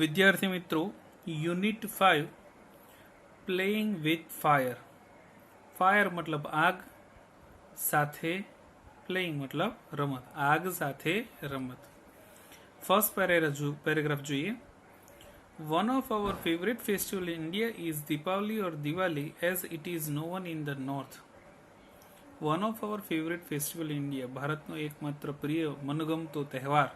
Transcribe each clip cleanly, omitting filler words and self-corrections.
વિદ્યાર્થી મિત્રો, unit 5 playing with fire. Fire મતલબ આગ, સાથે પ્લેઇંગ મતલબ રમત, આગ સાથે રમત. ફર્સ્ટ પેરેગ્રાફ જોઈએ. One of our favorite festival in India is Deepavali or Diwali as it is known in the north. One of our favorite festival in India, ભારતનો એકમાત્ર પ્રિય મનગમતો તહેવાર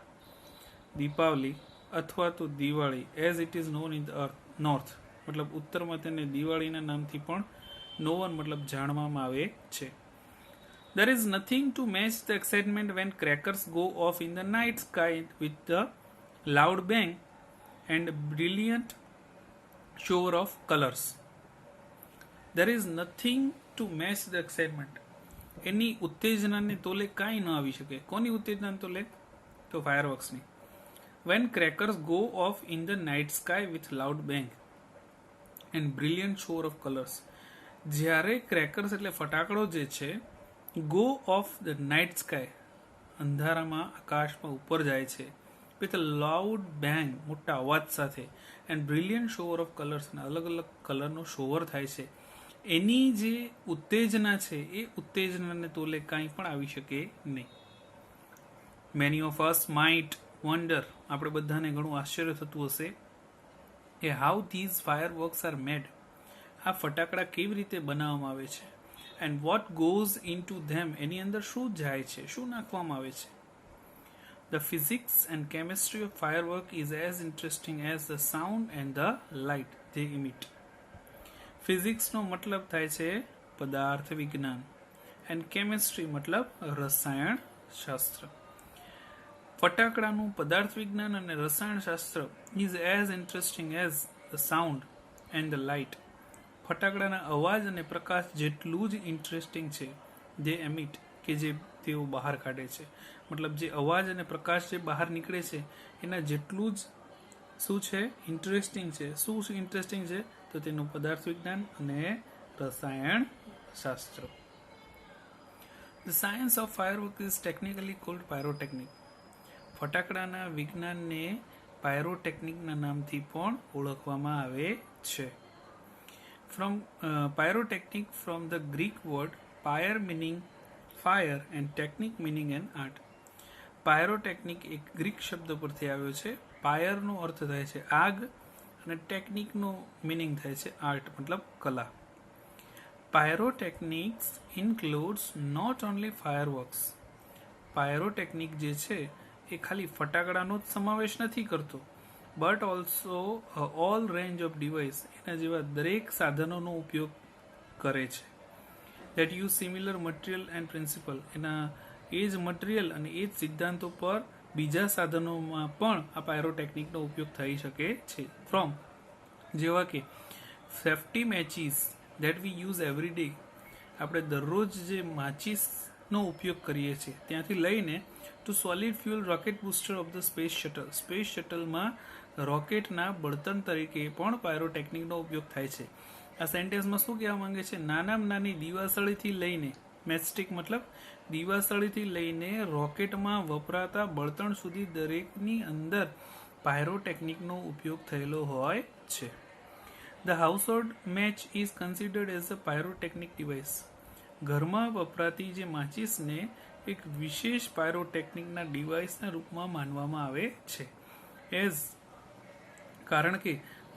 દીપાવલી અથવા તો Diwali, as it is known in the north મતલબ ઉત્તરમાં તેને દિવાળીના નામથી પણ નોવન મતલબ જાણવામાં આવે છે. There is nothing to match the excitement when crackers go off in the night sky with the loud bang and brilliant shower of colors. There is nothing to match the excitement. એની ઉત્તેજનાને તોલે કાંઈ ન આવી શકે. કોની ઉત્તેજનાને તોલે? તો ફાયરવર્ક્સની. When crackers go off in the night sky with loud bang and brilliant shower of colors. જ્યારે crackers એટલે ફટાકડો જે છે go of the night sky અંધારામાં આકાશમાં ઉપર જાય છે વિથ અ લાઉડ બેંગ મોટા અવાજ સાથે એન્ડ બ્રિલિયન્ટ શોવર ઓફ કલર્સ અને અલગ અલગ કલરનો શોવર થાય છે, એની જે ઉત્તેજના છે એ ઉત્તેજનાને તોલે કાંઈ પણ આવી શકે નહીં. Many of us might wonder, આપણે બધાને ઘણું આશ્ચર્ય થતું હશે કે how these fireworks are made, આ ફટાકડા કેવી રીતે બનાવવામાં આવે છે, and what goes into them, એની અંદર શું જાય છે, શું નાખવામાં આવે છે. The physics and chemistry of firework is as interesting as the sound and the light they emit. Physics નો મતલબ થાય છે પદાર્થ વિજ્ઞાન, and chemistry મતલબ રસાયણ શાસ્ત્ર. ફટાકડાનું પદાર્થ વિજ્ઞાન અને રસાયણ શાસ્ત્ર is as interesting as the sound and the light. ફટાકડાના અવાજ અને પ્રકાશ જેટલું જ ઇન્ટરેસ્ટિંગ છે they emit, કે જે તેઓ બહાર કાઢે છે. મતલબ જે અવાજ અને પ્રકાશ જે બહાર નીકળે છે એના જેટલું જ શું છે ઇન્ટરેસ્ટિંગ છે. શું ઇન્ટરેસ્ટિંગ છે? તો તેનું પદાર્થ વિજ્ઞાન અને રસાયણ શાસ્ત્ર. The science of firework is technically called pyrotechnic. ફટાકડાના વિજ્ઞાનને પાયરોટેકનિકના નામથી પણ ઓળખવામાં આવે છે. Pyrotechnic from the Greek word pyre meaning fire and technique meaning an art. Pyrotechnic એક ગ્રીક શબ્દ પરથી આવ્યો છે. પાયરનો અર્થ થાય છે આગ અને ટેકનિકનો મિનિંગ થાય છે આર્ટ મતલબ કલા. Pyrotechnics includes not only fireworks. Pyrotechnic જે છે એ ખાલી ફટાકડાનો જ સમાવેશ નથી કરતો, but also all range of device, એના જેવા દરેક સાધનોનો ઉપયોગ કરે છે. that use similar material and principle, એના એ જ મટીરિયલ અને એ જ સિદ્ધાંતો પર બીજા સાધનોમાં પણ આ પાયરોટેકનિકનો ઉપયોગ થઈ શકે છે. ફ્રોમ જેવા કે safety matches that we use every day, આપણે દરરોજ જે માચીસનો ઉપયોગ કરીએ છીએ ત્યાંથી લઈને to solid fuel rocket booster of the space shuttle, space શટલમાં રોકેટના બળતણ તરીકે પણ પાયરોટેકનિકનો ઉપયોગ થાય છે. આ સેન્ટેન્સમાં શું કહેવા માંગે છે? નાનામાં નાની દિવાસળીથી લઈને, મેચસ્ટિક મતલબ દિવાસળીથી લઈને રોકેટમાં વપરાતા બળતણ સુધી દરેકની અંદર પાયરોટેકનિકનો ઉપયોગ થયેલો હોય છે. The household match is considered as a pyrotechnic device. ઘરમાં વપરાતી જે માચીસને એક વિશેષ પાયરોટેકનિકના ડિવાઇસના રૂપમાં માનવામાં આવે છે. કારણ કે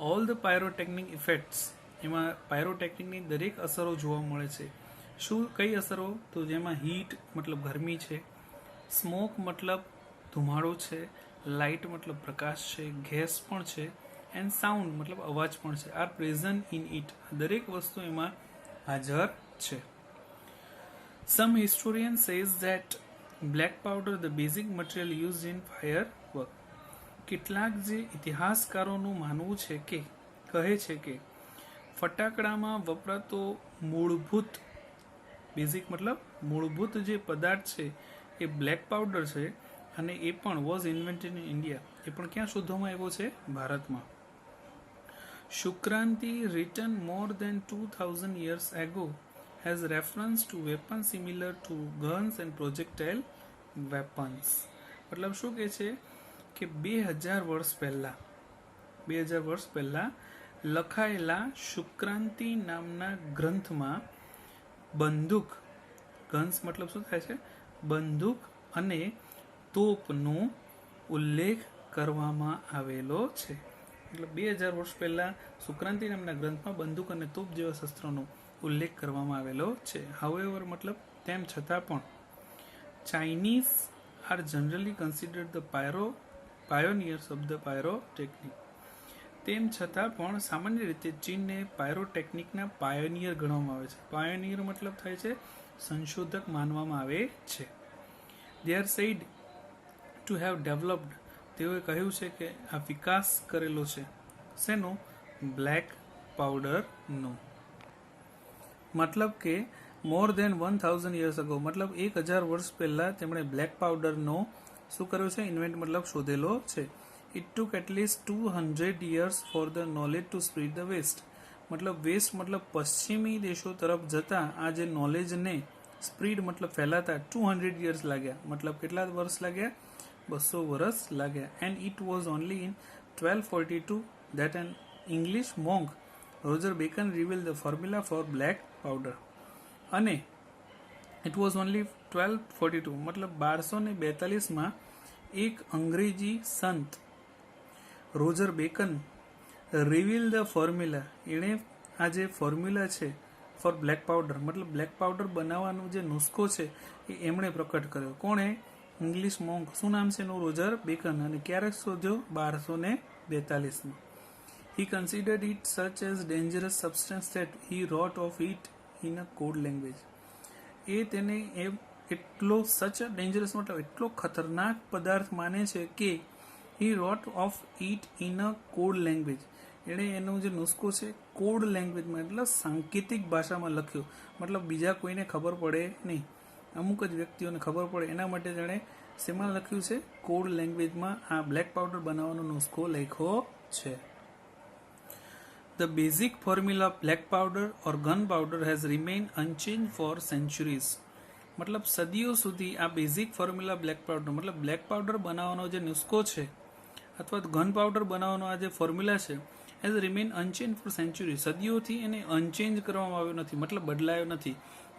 ઓલ ધ પાયરોટેકનિક ઇફેક્ટ્સ, એમાં પાયરોટેકનિકની દરેક અસરો જોવા મળે છે. શું કઈ અસરો? તો જેમાં હીટ મતલબ ગરમી છે, સ્મોક મતલબ ધુમાડો છે, લાઇટ મતલબ પ્રકાશ છે, ગેસ પણ છે, એન્ડ સાઉન્ડ મતલબ અવાજ પણ છે. આર પ્રેઝન્ટ ઇન ઇટ, દરેક વસ્તુ એમાં હાજર છે. Some historian says that black powder the basic material use in firework. કેટલાક જે ઇતિહાસકારોનું માનવું છે કે કહે છે કે ફટાકડામાં વપરાતો મૂળભૂત, બેઝિક મતલબ મૂળભૂત જે પદાર્થ છે એ બ્લેક પાવડર છે અને એ પણ વોઝ ઇન્વેન્ટેડ ઇન ઇન્ડિયા, એ પણ ક્યાં શોધવામાં આવ્યો છે? ભારતમાં. શુક્રાંતિ return more then 2000 years ago has reference to weapons similar to guns and projectile weapons. મતલબ શું કહે છે કે 2000 વર્ષ પહેલા 2000 વર્ષ પહેલા લખાયેલા શુક્રાંતિ નામના ગ્રંથમાં બંદૂક, ગન્સ મતલબ શું થાય છે? બંદૂક અને તોપનો ઉલ્લેખ કરવામાં આવેલો છે. એટલે 2000 વર્ષ પહેલા શુક્રાંતિ નામના ગ્રંથમાં બંદૂક અને તોપ જેવા શસ્ત્રોનો ઉલ્લેખ કરવામાં આવેલો છે. હાઉએવર મતલબ તેમ છતાં પણ, Chinese are generally considered the pioneers of the pyrotechnic. તેમ છતાં પણ સામાન્ય રીતે ચીનને પાયરોટેકનિકના પાયોનિયર ગણવામાં આવે છે. પાયોનિયર મતલબ થાય છે સંશોધક માનવામાં આવે છે. They are said to have developed, તેઓએ કહ્યું છે કે આ વિકાસ કરેલો છે. શેનો? બ્લેક પાવડરનો. મતલબ કે મોર દેન 1000 years ago, મતલબ 1000 વર્ષ પહેલા તેમણે બ્લેક પાવડરનો શું કર્યો છે? ઇન્વેન્ટ મતલબ શોધેલો છે. It took at least 200 years for the knowledge to spread the west. મતલબ વેસ્ટ મતલબ પશ્ચિમી દેશો તરફ જતા આ જે નોલેજને સ્પ્રીડ મતલબ ફેલાતા 200 years લાગ્યા. મતલબ કેટલા વર્ષ લાગ્યા? 200 વર્ષ લાગ્યા. And it was only in 1242 that an English monk Roger Bacon revealed the formula for black powder. અને ઇટ વોઝ ઓનલી 1242 મતલબ 1242 એક અંગ્રેજી સંત Roger bacon reveal the formula, એણે આ જે ફોર્મ્યુલા છે ફોર બ્લેક પાવડર મતલબ બ્લેક પાવડર બનાવવાનો જે નુસ્ખો છે એ એમણે પ્રકટ કર્યો. કોણે? ઇંગ્લિશ મોંક. શું નામ છે એનું? Roger bacon. અને ક્યારે શોધ્યો? 1242. He considered it such as dangerous substance that he wrote of it in a code language. એ તેને એટલો સચ ડેન્જરસ મતલબ એટલો ખતરનાક પદાર્થ માને છે કે he wrote of it in a code language. એણે એનો જે નુસ્ખો છે કોડ લેંગ્વેજમાં એટલે સાંકેતિક ભાષામાં લખ્યો. મતલબ બીજા કોઈને ખબર પડે નહીં, અમુક જ વ્યક્તિઓને ખબર પડે એના માટે તેણે શેમાં લખ્યું છે? કોડ લેંગ્વેજમાં આ બ્લેક પાવડર બનાવવાનો નુસ્ખો લખ્યો છે. The basic formula of black powder or gunpowder has remained unchanged for centuries. મતલબ સદીઓ સુધી આ બેઝિક ફોર્મ્યુલા બ્લેક પાવડર મતલબ બ્લેક પાવડર બનાવવાનો જે નુસ્ખો છે અથવા ગન પાવડર બનાવવાનો આ જે ફોર્મ્યુલા છે has remain unchanged for century. સદીઓથી એને અનચેન્જ કરવામાં આવ્યો નથી, મતલબ બદલાયો નથી.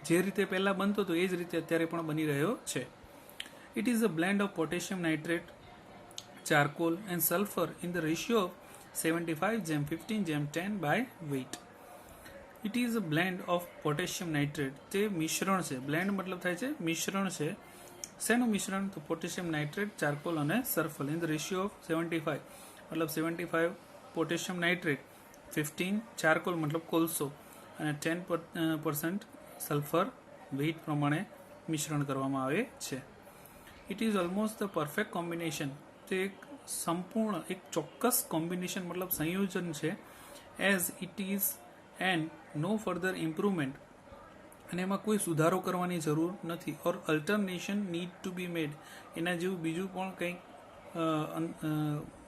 જે રીતે પહેલાં બનતો હતો એ જ રીતે અત્યારે પણ બની રહ્યો છે. It is a blend of potassium nitrate, charcoal and sulphur in the ratio of 75:15:10 by weight. It is a blend of potassium nitrate. તે મિશ્રણ છે. બ્લેન્ડ મતલબ થાય છે મિશ્રણ છે. શેનું મિશ્રણ? તો પોટેશિયમ નાઇટ્રેટ, ચારકોલ અને sulphur in the ratio of 75 મતલબ 75 પોટેશિયમ નાઇટ્રેટ, 15 ચારકોલ મતલબ કોલસો અને 10% સલ્ફર વેઇટ પ્રમાણે મિશ્રણ કરવામાં આવે છે. It is almost the perfect combination. તે એક સંપૂર્ણ એક ચોક્કસ કોમ્બિનેશન મતલબ સંયોજન છે. As it is and no further improvement, અને એમાં કોઈ સુધારો કરવાની જરૂર નથી. ઓર અલ્ટરનેશન નીડ ટુ બી મેડ, એના જેવું બીજું પણ કંઈક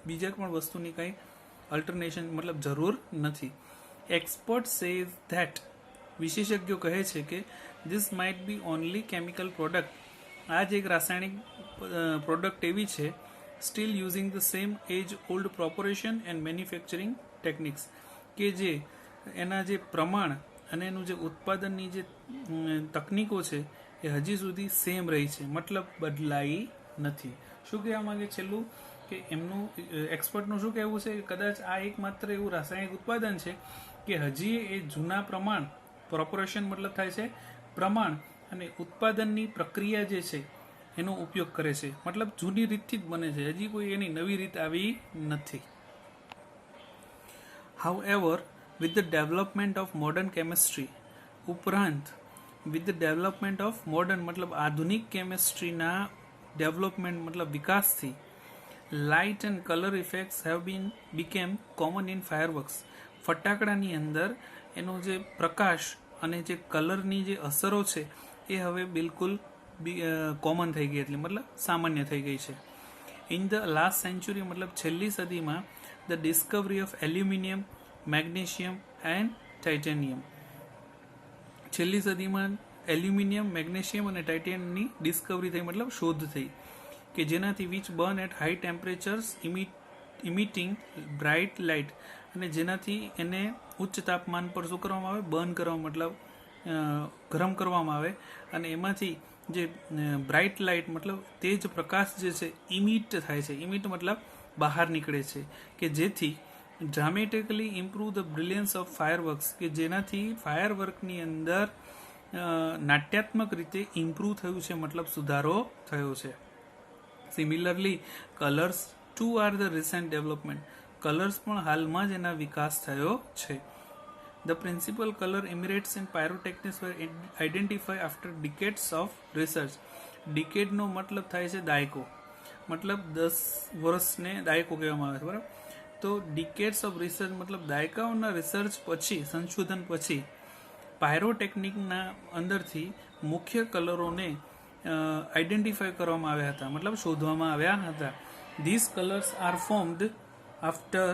બીજા પણ વસ્તુની કંઈ અલ્ટરનેશન મતલબ જરૂર નથી. એક્સપર્ટ સેઝ ધેટ, વિશેષજ્ઞો કહે છે કે this might be only chemical product, આ જ એક રાસાયણિક પ્રોડક્ટ એવી છે still using the same age old proportion and manufacturing techniques, કે જે એના જે પ્રમાણ અને એનું જે ઉત્પાદનની જે તકનીકો છે એ હજી સુધી સેમ રહી છે, મતલબ બદલાઈ નથી. શું કહેવા માંગે છેલ્લું કે એમનું એક્સપર્ટનું શું કહેવું છે કે કદાચ આ એકમાત્ર એવું રાસાયણિક ઉત્પાદન છે કે હજી એ જૂના પ્રમાણ, પ્રોપોરેશન મતલબ થાય છે પ્રમાણ, અને ઉત્પાદનની પ્રક્રિયા જે છે એનો ઉપયોગ કરે છે, મતલબ જૂની રીતથી જ બને છે, હજી કોઈ એની નવી રીત આવી નથી. However with the development of modern chemistry, ઉપરાંત with the development of modern મતલબ આધુનિક કેમિસ્ટ્રીના ડેવલપમેન્ટ મતલબ વિકાસથી light and color effects have became common in fireworks. ફટાકડાની અંદર એનો જે પ્રકાશ અને જે કલરની જે અસરો છે એ હવે બિલકુલ કોમન થઈ ગઈ, એટલે મતલબ સામાન્ય થઈ ગઈ છે. ઇન ધ લાસ્ટ સેન્ચુરી મતલબ છેલ્લી સદીમાં the Discovery of aluminium, magnesium and titanium, છેલ્લી સદીમાં એલ્યુમિનિયમ, મેગ્નેશિયમ અને ટાઇટેનિયમની ડિસ્કવરી થઈ મતલબ શોધ થઈ, કે જેનાથી which burn at high temperatures emitting bright light, અને જેનાથી એને ઉચ્ચ તાપમાન પર શું કરવામાં આવે, બર્ન કરવામાં, મતલબ ગરમ કરવામાં આવે, અને એમાંથી જે બ્રાઇટ લાઇટ મતલબ તેજ પ્રકાશ જે છે ઇમિટ થાય છે. ઇમિટ મતલબ બહાર નીકળે છે, કે જેથી dramatically improve the brilliance of fireworks, કે જેનાથી ફાયરવર્કની અંદર નાટ્યાત્મક રીતે ઇમ્પ્રૂવ થયું છે, મતલબ સુધારો થયો છે. Similarly colours too are the recent development, colours પણ હાલમાં જ એના વિકાસ થયો છે. The principal color emirates in pyrotechnics were identified after decades of research. Decade નો મતલબ થાય છે દાયકો, મતલબ 10 વર્ષને દાયકો કહેવામાં આવે છે, બરાબર. તો decades of research મતલબ દાયકાઓના રિસર્ચ પછી, સંશોધન પછી પાયરોટેકનિકના અંદરથી મુખ્ય કલરોને આઈડેન્ટિફાય કરવામાં આવ્યા હતા, મતલબ શોધવામાં આવ્યા હતા. These colors are formed after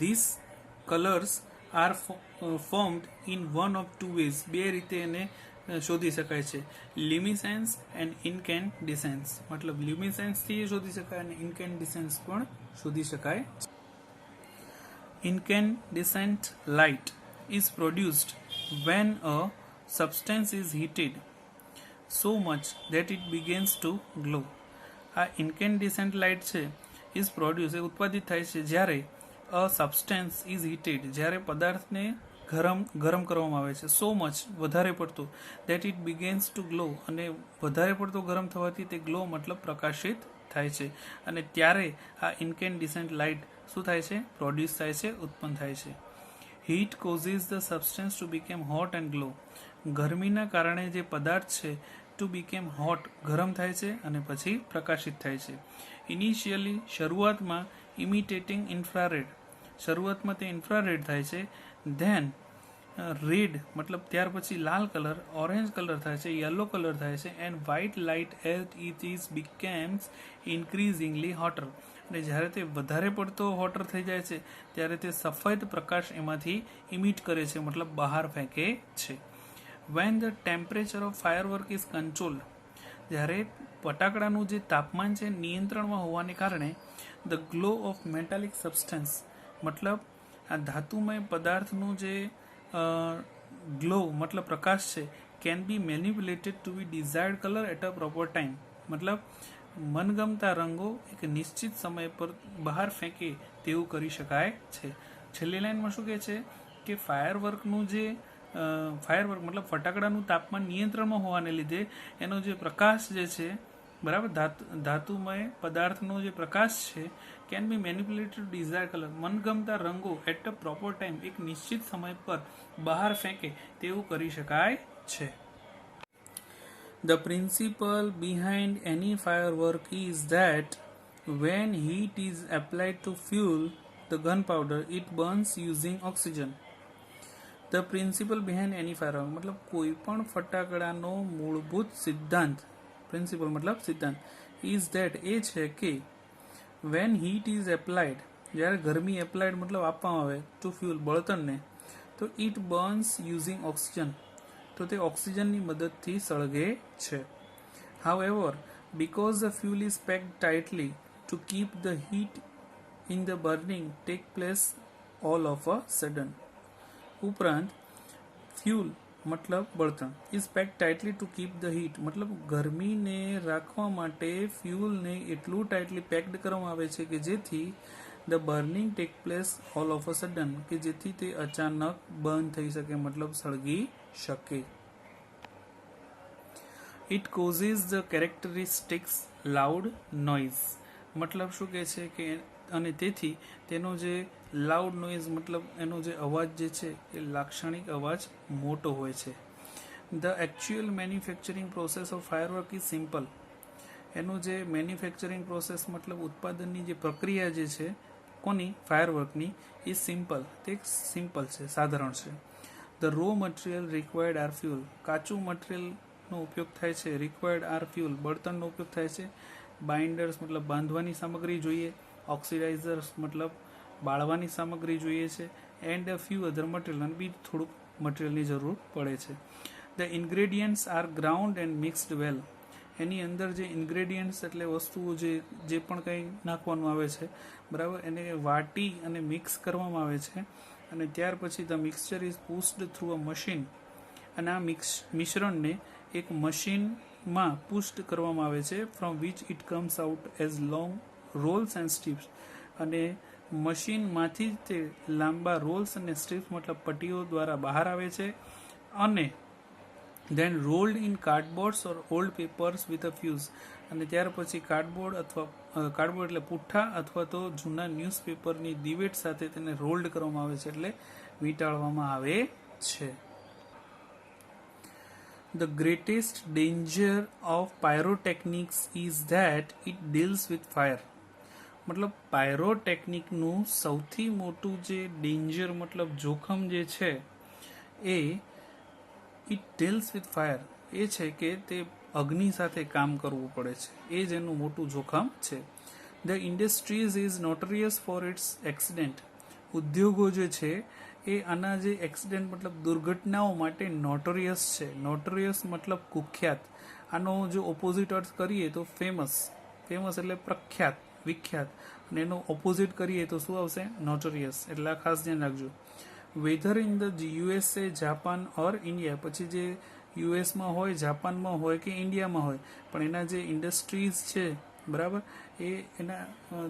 these colors are formed in one of two ways. બે રીતે એને શોધી શકાય છે, લ્યુમિસેન્સ એન્ડ ઇન્કેન્ડિસેન્સ, મતલબ લ્યુમિસેન્સ થી શોધી શકાય અને ઇન્કેન્ડિસેન્સ પણ શોધી શકાય. Incandescent light is produced when a substance is heated so much that it begins to glow. આ incandescent light છે is produced, એ ઉત્પાદિત થાય છે જ્યારે a substance is heated, જ્યારે પદાર્થને ગરમ કરવામાં આવે છે, so much વધારે પડતું, that it begins to glow, અને વધારે પડતો ગરમ થવાથી તે ગ્લો મતલબ પ્રકાશિત થાય છે, અને ત્યારે આ incandescent light શું થાય છે, પ્રોડ્યુસ થાય છે, ઉત્પન્ન થાય છે. Heat causes the substance to become hot and glow. ગરમીના કારણે જે પદાર્થ છે to become hot, ગરમ થાય છે અને પછી પ્રકાશિત થાય છે. Initially, શરૂઆતમાં imitating infrared, શરૂઆતમાં તે ઇન્ફ્રારેડ થાય છે, ધેન રેડ મતલબ ત્યાર પછી લાલ કલર, ઓરેન્જ કલર થાય છે, યલો કલર થાય છે, and white light as it is becomes increasingly hotter, અને જ્યારે તે વધારે પડતો હોટર થઈ જાય છે ત્યારે તે સફેદ પ્રકાશ એમાંથી ઇમિટ કરે છે, મતલબ બહાર ફેંકે છે. When the temperature of firework is controlled, જ્યારે ફટાકડાનું જે તાપમાન છે નિયંત્રણમાં હોવાને કારણે the glow of metallic substance, મતલબ આ ધાતુમય પદાર્થનું જે ગ્લો મતલબ પ્રકાશ છે, can be manipulated to be desired colour at a proper time, મતલબ મનગમતા રંગો એક નિશ્ચિત સમય પર બહાર ફેંકે તેવું કરી શકાય છે. છેલ્લી લાઈનમાં શું કહે છે કે ફાયરવર્કનું જે ફાયરવર્ક મતલબ ફટાકડાનું તાપમાન નિયંત્રણમાં હોવાને લીધે એનો જે પ્રકાશ જે છે, બરાબર, ધાતુમય પદાર્થનો જે પ્રકાશ છે, can be manipulated Dzire colour, મનગમતા રંગો એટ અ પ્રોપર ટાઈમ, એક નિશ્ચિત સમય પર બહાર ફેંકે તેવું કરી શકાય છે. The principle behind any firework is that when heat is applied to fuel the gunpowder, it burns using oxygen. The principle behind any firework મતલબ કોઈ પણ ફટાકડાનો મૂળભૂત સિદ્ધાંત, પ્રિન્સિપલ મતલબ સિદ્ધાંત, is that એ છે કે when heat is applied, જ્યારે ગરમી એપ્લાઇડ મતલબ આપવામાં આવે ટુ ફ્યુલ બળતણને, તો it burns using oxygen, તો તે ઓક્સિજનની મદદથી સળગે છે. However, because the fuel is packed tightly to keep the heat in the burning take place all of a sudden. ઉપરાંત ફ્યુલ મતલબ બળતણ is pack tightly to keep the heat, મતલબ ગરમીને રાખવા માટે ફ્યુલને એટલું ટાઇટલી પેક્ડ કરવામાં આવે છે કે જેથી the burning take place all of a sudden, કે જેથી તે અચાનક બર્ન થઈ શકે, મતલબ સળગી શકે. It causes the characteristics loud noise, મતલબ શું કહે છે કે અને તેથી તેનો જે લાઉડ નોઇઝ મતલબ એનો જે અવાજ જે છે એ લાક્ષણિક અવાજ મોટો હોય છે. The actual manufacturing process of firework is simple, એનું જે મેન્યુફેક્ચરિંગ પ્રોસેસ મતલબ ઉત્પાદનની જે પ્રક્રિયા જે છે કોની, ફાયરવર્કની, ઇઝ સિમ્પલ, તે સિમ્પલ છે, સાધારણ છે. The raw material required are fuel, કાચું મટીરિયલનો ઉપયોગ થાય છે, રિક્વાયર્ડ આર ફ્યુલ, બળતણનો ઉપયોગ થાય છે, બાઇન્ડર્સ મતલબ બાંધવાની સામગ્રી જોઈએ, ઓક્સિડાઇઝર્સ મતલબ બાળવાની સામગ્રી જોઈએ છે, and a few other material, અને બી થોડુંક મટીરિયલની જરૂર પડે છે. The ingredients are ground and mixed well, એની અંદર જે ઇન્ગ્રેડિયન્ટ્સ એટલે વસ્તુઓ જે પણ કંઈ નાખવાનું આવે છે બરાબર, એને વાટી અને મિક્સ કરવામાં આવે છે અને ત્યાર પછી the mixture is pushed through a machine, અને આ મિશ્રણને એક મશીનમાં પુશ્ડ કરવામાં આવે છે from which it comes out as long rolls and strips, અને મશીનમાંથી તે લાંબા રોલ્સ અને સ્ટ્રીપ્સ મતલબ પટ્ટીઓ દ્વારા બહાર આવે છે અને then rolled in cardboards or old papers with a fuse, અને ત્યાર પછી કાર્ડબોર્ડ એટલે પુઠ્ઠા અથવા તો જૂના ન્યૂઝપેપરની દિવેટ સાથે તેને રોલ્ડ કરવામાં આવે છે એટલે વીંટાળવામાં આવે છે. The greatest danger of pyrotechnics is that it deals with fire. મતલબ પાયરોટેકનિકનું સૌથી મોટું જે ડેન્જર મતલબ જોખમ જે છે એ ઇટ ડીલ્સ વિથ ફાયર, એ છે કે તે અગ્નિ સાથે કામ કરવું પડે છે, એ જ એનું મોટું જોખમ છે. The industries is notorious for its accident. ઉદ્યોગો જે છે એ આના જે એક્સિડન્ટ મતલબ દુર્ઘટનાઓ માટે નોટોરિયસ છે. નોટોરિયસ મતલબ કુખ્યાત. આનો જો ઓપોઝિટ અર્થ કરીએ તો ફેમસ એટલે પ્રખ્યાત, વિખ્યાત, અને એનો ઓપોઝિટ કરીએ તો શું આવશે? નોટોરિયસ. એટલે આ ખાસ ધ્યાન રાખજો. Whether in the USA, Japan or India, પછી જે યુએસમાં હોય, જાપાનમાં હોય કે ઇન્ડિયામાં હોય, પણ એના જે ઇન્ડસ્ટ્રીઝ છે બરાબર, એ એના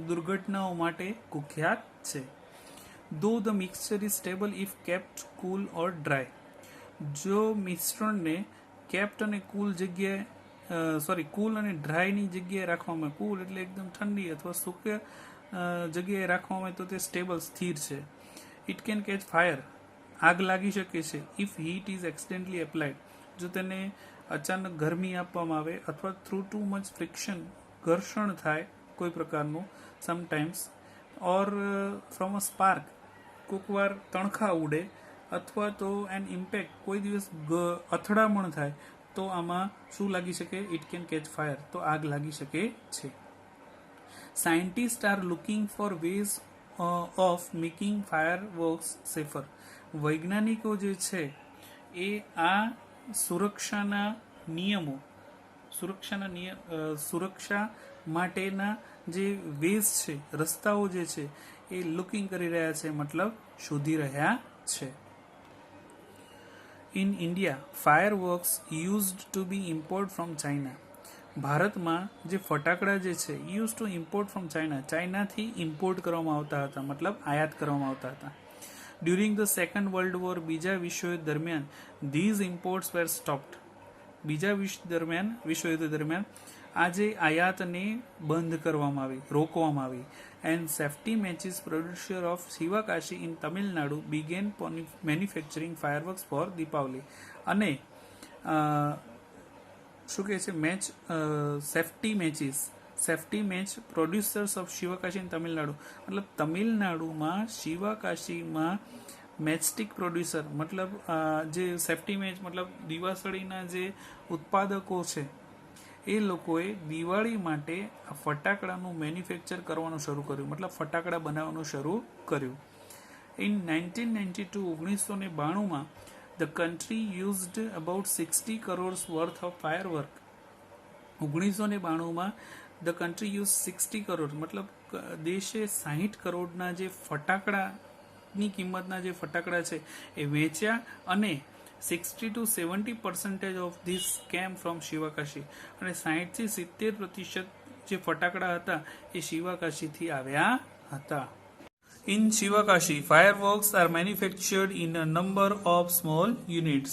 દુર્ઘટનાઓ માટે કુખ્યાત છે. ધો the mixture is stable if kept cool or dry. જો મિશ્રણને કેપ્ટ અને કૂલ અને ડ્રાયની જગ્યાએ રાખવામાં, કૂલ એટલે એકદમ ઠંડી અથવા સૂક્ય જગ્યાએ રાખવામાં તો તે સ્ટેબલ, સ્થિર છે. It can catch fire. આગ લાગી શકે છે. If heat is accidentally applied. જો તેને અચાનક ગરમી આપવામાં આવે અથવા થ્રુ ટુ મચ ફ્રિક્શન, ઘર્ષણ થાય કોઈ પ્રકારનું, sometimes, or from a spark, કોઈક વાર તણખા ઉડે, અથવા તો એન ઇમ્પેક્ટ, કોઈ દિવસ અથડામણ થાય, તો આમાં શું લાગી શકે? ઇટ કેન કેચ ફાયર, તો આગ લાગી શકે છે. Scientists are looking for ways of making fireworks safer. વૈજ્ઞાનિકો જે છે એ આ સુરક્ષા માટેના જે વેઝ છે, રસ્તાઓ જે છે એ લુકિંગ કરી રહ્યા છે, મતલબ શોધી રહ્યા છે. In India, fireworks used to be import from China. ભારતમાં જે ફટાકડા જે છે યુઝ ટુ ઇમ્પોર્ટ ફ્રોમ ચાઇનાથી ઇમ્પોર્ટ કરવામાં આવતા હતા, મતલબ આયાત કરવામાં આવતા હતા. During the second world war, બીજા વિશ્વયુદ્ધ દરમિયાન, ધીઝ ઇમ્પોર્ટ્સ વેર સ્ટોપ્ડ. બીજા વિશ્વયુદ્ધ દરમિયાન આ જે આયાતને બંધ કરવામાં આવી, રોકવામાં આવી. And safety matches producer of Sivakasi in Tamil Nadu began manufacturing fireworks for Deepavali. અને શું કહે છે? Safety match producers of Sivakasi in Tamil Nadu, મતલબ તમિલનાડુમાં શિવાકાશીમાં મેચસ્ટિક પ્રોડ્યુસર, મતલબ જે સેફ્ટી મેચ મતલબ દિવાસળીના જે ઉત્પાદકો છે એ લોકોએ દિવાળી માટે આ ફટાકડાનું મેન્યુફેક્ચર કરવાનું શરૂ કર્યું, મતલબ ફટાકડા બનાવવાનું શરૂ કર્યું. In 1992 the country used about 60 crores worth of firework. 1992 the country use 60 crores, મતલબ દેશે 60 કરોડના જે ફટાકડાની કિંમતના જે ફટાકડા છે એ વેચ્યા, અને 60 to 70% of this came from Sivakasi. અને 60 થી 70% જે ફટાકડા હતા એ શિવાકાશીથી આવ્યા હતા. In Shivakashi, fireworks are manufactured in a number of small units.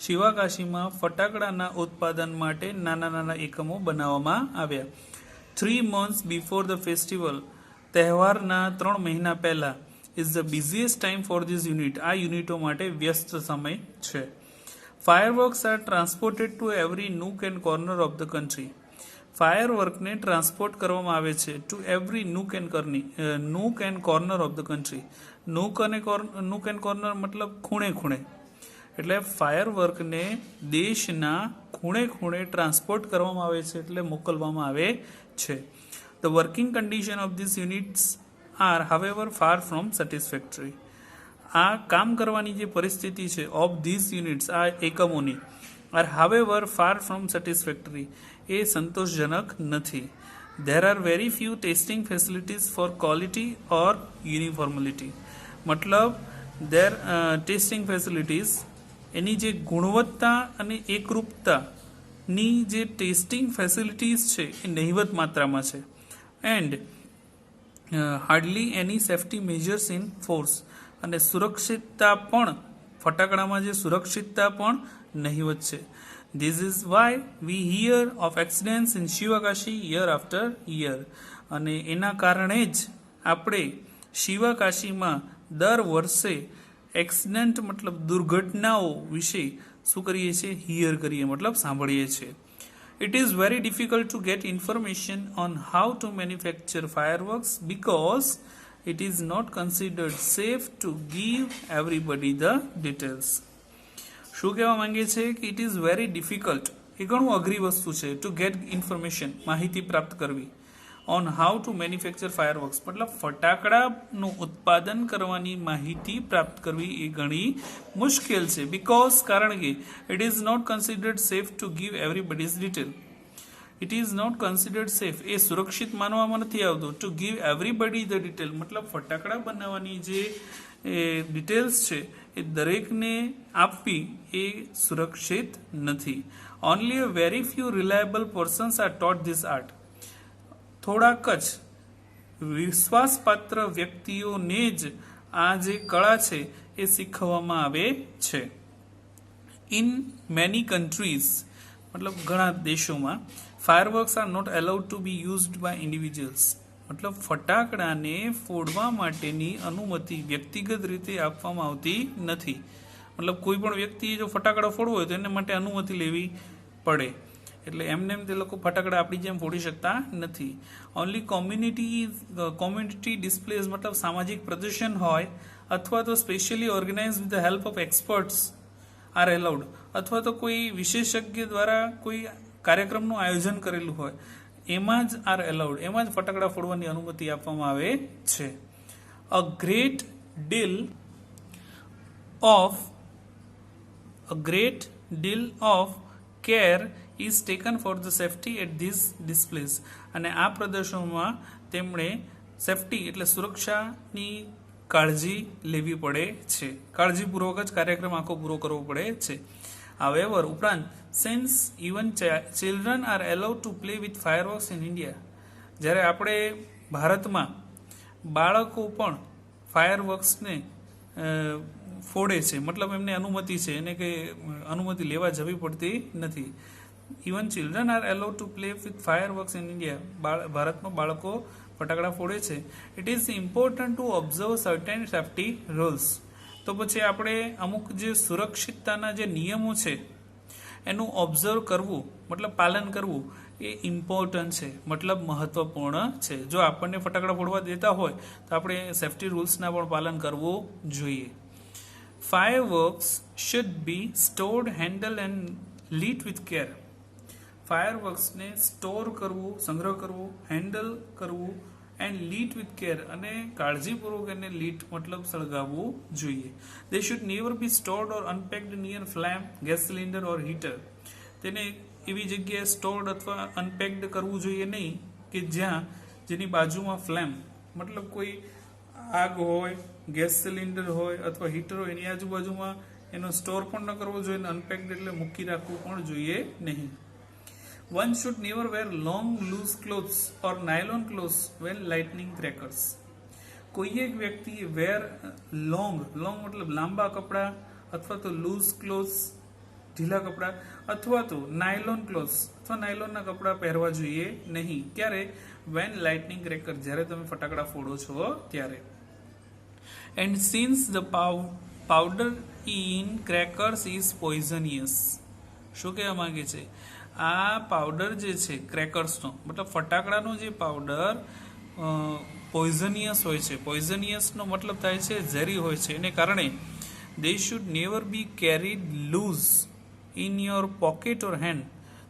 શિવાકાશીમાં ફટાકડાના ઉત્પાદન માટે નાના નાના એકમો બનાવવામાં આવ્યા. 3 months before the festival, તહેવારના 3 મહિના પહેલા, is the busiest time for this unit. આ યુનિટો માટે વ્યસ્ત સમય છે. Fireworks are transported to every nook and corner of the country. ફાયરવર્કને ટ્રાન્સપોર્ટ કરવામાં આવે છે to every nook and corner of the country. Nook and corner મતલબ ખૂણે ખૂણે, એટલે ફાયરવર્કને દેશના ખૂણે ખૂણે ટ્રાન્સપોર્ટ કરવામાં આવે છે, એટલે મોકલવામાં આવે છે. The working condition of these units are however far from satisfactory. આ કામ કરવાની જે પરિસ્થિતિ છે ઓફ ધીસ યુનિટ્સ, આ એકમોની, are however far from satisfactory, એ સંતોષજનક નથી. There are very few testing facilities for quality or uniformity. મતલબ ધેર ટેસ્ટિંગ ફેસિલિટીઝ, એની જે ગુણવત્તા અને એકરૂપતાની જે ટેસ્ટિંગ ફેસિલિટીઝ છે એ નહિવત માત્રામાં છે. And hardly any safety measures in force, અને સુરક્ષિતતા પણ, ફટાકડામાં જે સુરક્ષિતતા પણ નહિવત છે. This is why we hear of accidents in Sivakasi year after year. અને એના કારણે જ આપણે શિવાકાશીમાં દર વર્ષે એક્સિડન્ટ મતલબ દુર્ઘટનાઓ વિશે શું કરીએ છીએ, હિયર કરીએ મતલબ સાંભળીએ છીએ. It is very difficult to get information on how to manufacture fireworks because it is not considered safe to give everybody the details. શું કહેવા માંગે છે કે ઇટ ઇઝ વેરી ડિફિકલ્ટ, એ ઘણું અઘરી વસ્તુ છે, ટુ ગેટ ઇન્ફોર્મેશન, માહિતી પ્રાપ્ત કરવી, on how to manufacture fireworks, મતલબ ફટાકડાનું ઉત્પાદન કરવાની માહિતી પ્રાપ્ત કરવી એ ઘણી મુશ્કેલ છે. બિકોઝ, કારણ કે it is not considered safe to give everybody's detail. It is not considered safe, એ સુરક્ષિત માનવામાં નથી આવતું, to give everybody the detail, મતલબ ફટાકડા બનાવવાની જે ડિટેલ્સ છે એ દરેકને આપવી એ સુરક્ષિત નથી. Only a very few reliable persons are taught this art. થોડાક જ વિશ્વાસપાત્ર વ્યક્તિઓને જ આ જે કળા છે એ શીખવવામાં આવે છે. ઇન મેની કન્ટ્રીઝ, મતલબ ઘણા દેશોમાં, fireworks are not allowed to be used by individuals, મતલબ ફટાકડાને ફોડવા માટેની અનુમતિ વ્યક્તિગત રીતે આપવામાં આવતી નથી. મતલબ કોઈ પણ વ્યક્તિએ જો ફટાકડા ફોડવો હોય તો એને માટે અનુમતિ લેવી પડે, એટલે એમને એમ તે લોકો ફટાકડા આપણી જેમ ફોડી શકતા નથી. ઓનલી કોમ્યુનિટી ડિસ્પ્લેઝ, મતલબ સામાજિક પ્રદર્શન હોય અથવા તો specially organise with the help of experts are allowed, અથવા તો કોઈ વિશેષજ્ઞ દ્વારા કોઈ કાર્યક્રમનું આયોજન કરેલું હોય એમાં જ આર એલાઉડ, એમાં જ ફટાકડા ફોડવાની અનુમતિ આપવામાં આવે છે. A great deal of care is taken for the safety at these displays. અને આ પ્રદર્શનોમાં તેમણે સેફ્ટી એટલે સુરક્ષાની કાળજી લેવી પડે છે, કાળજીપૂર્વક જ કાર્યક્રમ આખો પૂરો કરવો પડે છે. However, ઉપરાંત, since even children are allowed to play with fireworks in India, જ્યારે આપણે ભારતમાં બાળકો પણ ફાયરવર્ક્સને ફોડે છે, મતલબ એમને અનુમતિ છે, એને કંઈ અનુમતિ લેવા જવી પડતી નથી. Even children are allowed to play with fireworks in India, ભારતમાં બાળકો ફટાકડા ફોડે છે. It is important to observe certain safety rules. તો પછી આપણે અમુક જે સુરક્ષિતતાના જે નિયમો છે એનું ઓબ્ઝર્વ કરવું, મતલબ પાલન કરવું એ ઇમ્પોર્ટન્ટ છે, મતલબ મહત્વપૂર્ણ છે. જો આપણને ફટાકડા ફોડવા દેતા હોય તો આપણે સેફ્ટી રૂલ્સના પણ પાલન કરવું જોઈએ. Fireworks should be stored, handle and lit with care. ફાયરવર્ક્સને સ્ટોર કરવું, સંગ્રહ કરવો, હેન્ડલ કરવું, એન્ડ લીટ વિથ કેર, અને કાળજીપૂર્વક એને લીટ મતલબ સળગાવવું જોઈએ. દે should never B stored or unpacked near flame, gas cylinder or heater. તેને એવી જગ્યાએ સ્ટોર્ડ અથવા અનપેક્ડ કરવું જોઈએ નહીં કે જેની બાજુમાં ફ્લેમ, મતલબ કોઈ આગ હોય, ગેસ સિલિન્ડર હોય અથવા હીટર હોય, એની આજુબાજુમાં એનો સ્ટોર પણ ન કરવો જોઈએ, અને અનપેક્ડ એટલે મૂકી રાખવું પણ જોઈએ નહીં. One should never wear long loose clothes or nylon clothes when lighting crackers. કોઈ એક વ્યક્તિએ લોંગ મતલબ લાંબા કપડાં, અથવા તો લૂઝ ક્લોથ્સ ઢીલા કપડાં, અથવા તો નાયલોન ક્લોથ્સ અથવા નાયલોનના કપડાં પહેરવા જોઈએ નહીં. ક્યારે? વેન લાઇટનિંગ ક્રેકર, જ્યારે તમે ફટાકડા ફોડો છો ત્યારે. And since the powder in crackers is poisonous. શું કહેવા માંગે છે? આ પાવડર જે છે ક્રેકર્સનો, મતલબ ફટાકડાનો જે પાવડર પોઈઝનિયસ હોય છે. પોઈઝનિયસનો મતલબ થાય છે ઝેરી હોય છે. એને કારણે they should never be carried loose in your pocket or hand.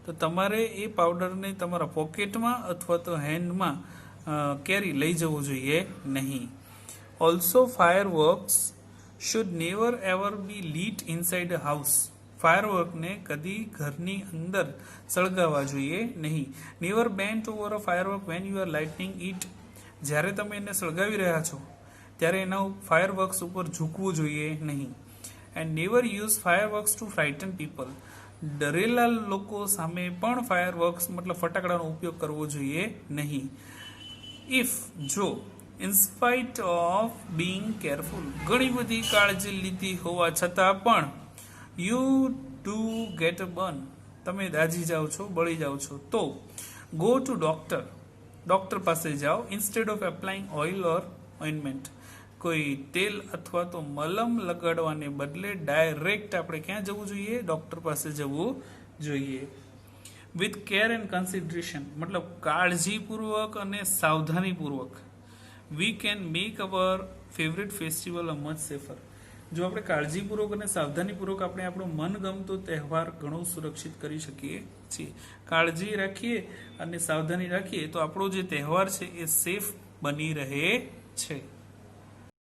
તો તમારે એ પાવડરને તમારા પોકેટમાં અથવા તો હેન્ડમાં કેરી લઈ જવું જોઈએ નહીં. Also fireworks should never ever be lit inside a house. ફાયરવર્કને કદી ઘરની અંદર સળગાવવા જોઈએ નહીં. Never bent over a firework when you are lightning it. જ્યારે તમે એને સળગાવી રહ્યા છો ત્યારે એના ફાયરવર્ક્સ ઉપર ઝૂકવું જોઈએ નહીં. And never use fireworks to frighten people. ડરેલા લોકો સામે પણ ફાયરવર્ક્સ મતલબ ફટાકડાનો ઉપયોગ કરવો જોઈએ નહીં. ઇફ જો ઇન્સ્પાઇટ ઓફ બીંગ કેરફુલ, ઘણી બધી કાળજી લીધી હોવા છતાં પણ you do get a burn, તમે દાઝી જાઓ છો, બળી જાઓ છો, તો ગો ટુ ડોક્ટર પાસે જાઓ. Instead of applying oil or ointment, કોઈ તેલ અથવા તો મલમ લગાડવાને બદલે ડાયરેક્ટ આપણે ક્યાં જવું જોઈએ? ડોક્ટર પાસે જવું જોઈએ. વિથ કેર એન્ડ કન્સિડરેશન મતલબ કાળજીપૂર્વક અને સાવધાનીપૂર્વક. We can make our favourite festival a much safer. જો આપણે કાળજીપૂર્વક અને સાવધાનીપૂર્વક આપણે આપણો મનગમતો તહેવાર ઘણો સુરક્ષિત કરી શકીએ છીએ. કાળજી રાખીએ અને સાવધાની રાખીએ તો આપણો જે તહેવાર છે એ સેફ બની રહે છે.